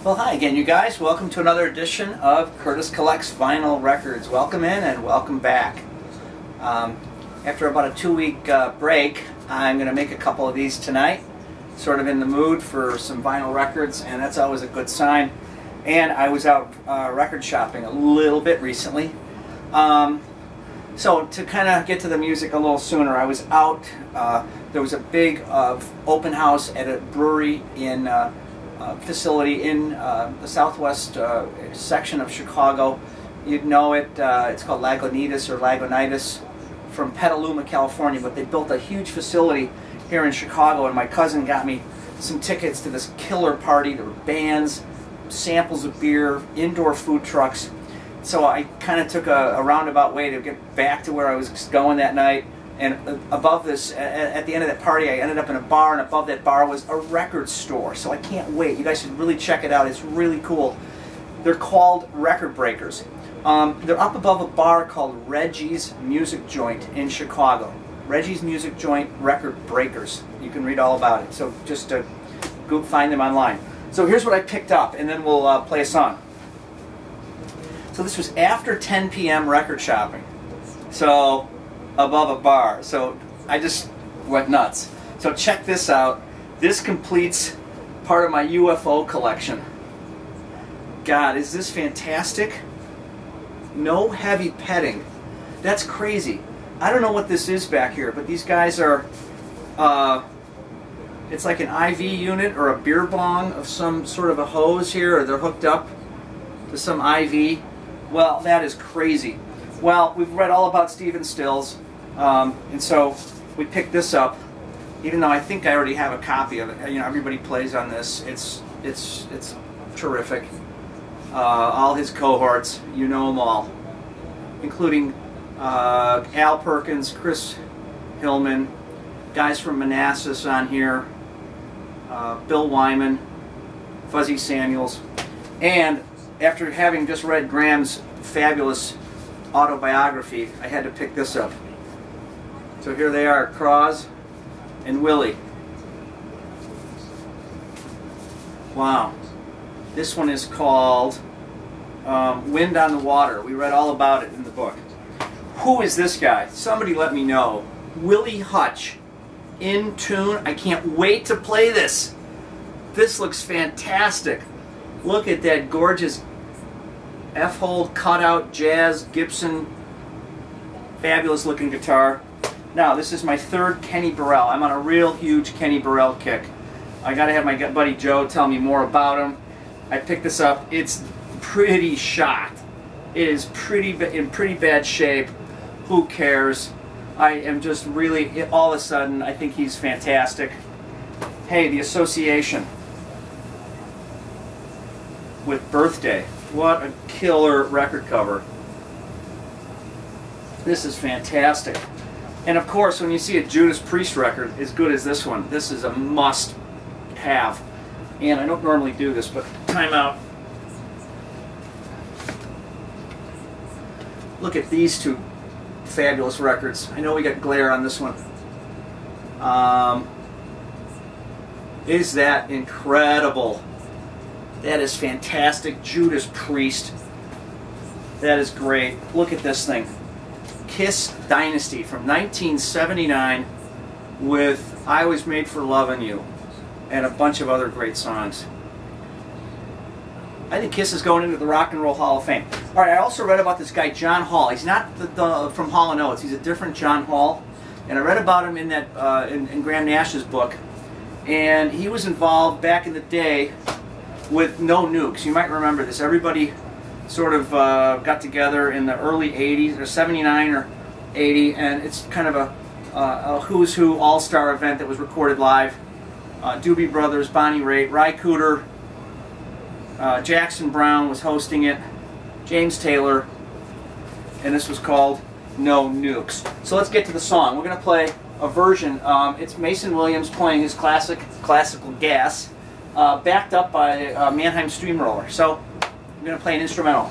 Well, hi again, you guys. Welcome to another edition of Curtis Collects Vinyl Records. Welcome in and welcome back. After about a 2-week break, I'm going to make a couple of these tonight. Sort of in the mood for some vinyl records, and that's always a good sign. And I was out record shopping a little bit recently. So to kind of get to the music a little sooner, I was out. There was a big open house at a brewery in facility in the southwest section of Chicago. You'd know it. It's called Lagunitas or Lagunitas, from Petaluma, California. But they built a huge facility here in Chicago, and my cousin got me some tickets to this killer party. There were bands, samples of beer, indoor food trucks. So I kind of took a roundabout way to get back to where I was going that night. And above this, at the end of that party, I ended up in a bar, and above that bar was a record store. So I can't wait. You guys should really check it out. It's really cool. They're called Record Breakers. They're up above a bar called Reggie's Music Joint in Chicago. Reggie's Music Joint Record Breakers. You can read all about it. So just go find them online. So here's what I picked up, and then we'll play a song. So this was after 10 p.m. record shopping. So above a bar. So I just went nuts. So check this out. This completes part of my UFO collection. God, is this fantastic? No heavy petting. That's crazy. I don't know what this is back here, but these guys are, it's like an IV unit or a beer bong of some sort of a hose here, or they're hooked up to some IV. Well, that is crazy. Well, we've read all about Stephen Stills, and so we picked this up, even though I think I already have a copy of it. You know, everybody plays on this. It's terrific. All his cohorts, you know them all, including Al Perkins, Chris Hillman, guys from Manassas on here, Bill Wyman, Fuzzy Samuels, and after having just read Graham's fabulous autobiography, I had to pick this up. So here they are, Cross and Willie. Wow. This one is called Wind on the Water. We read all about it in the book. Who is this guy? Somebody let me know. Willie Hutch. In tune. I can't wait to play this. This looks fantastic. Look at that gorgeous F-hold cutout jazz Gibson, fabulous looking guitar. Now this is my third Kenny Burrell. I'm on a real huge Kenny Burrell kick. I gotta have my buddy Joe tell me more about him. I picked this up. It's pretty shot. It is in pretty bad shape. Who cares? I am just really, all of a sudden, I think he's fantastic. Hey, the association with Birthday. What a killer record cover. This is fantastic. And of course, when you see a Judas Priest record as good as this one, this is a must-have. And I don't normally do this, but time out. Look at these two fabulous records. I know we got glare on this one. Is that incredible? That is fantastic. Judas Priest. That is great. Look at this thing. Kiss Dynasty from 1979 with I Was Made for Lovin' You and a bunch of other great songs. I think Kiss is going into the Rock and Roll Hall of Fame. All right, I also read about this guy, John Hall. He's not from Hall & Oates. He's a different John Hall. And I read about him in that in Graham Nash's book. And he was involved back in the day with No Nukes. You might remember this. Everybody sort of got together in the early 80s, or 79 or 80, and it's kind of a who's who all-star event that was recorded live. Doobie Brothers, Bonnie Raitt, Ry Cooder, Jackson Browne was hosting it, James Taylor, and this was called No Nukes. So let's get to the song. We're going to play a version. It's Mason Williams playing his classical gas, backed up by Mannheim Steamroller. So I'm going to play an instrumental.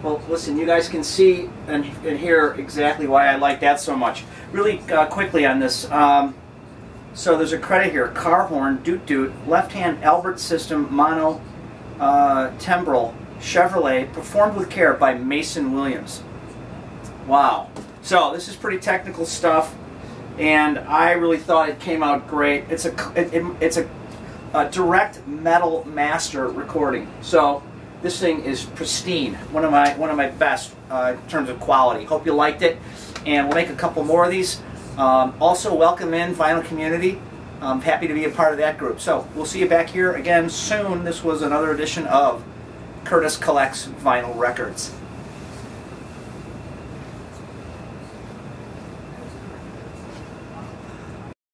Well, listen, you guys can see and hear exactly why I like that so much. Really quickly on this, so there's a credit here, car horn, doot doot, left-hand Albert system, mono, timbral, Chevrolet, performed with care by Mason Williams. Wow. So this is pretty technical stuff, and I really thought it came out great. It's a direct metal master recording. So this thing is pristine, one of my best in terms of quality. Hope you liked it, and we'll make a couple more of these. Also, welcome in vinyl community. I'm happy to be a part of that group. So we'll see you back here again soon. This was another edition of Curtis Collects Vinyl Records.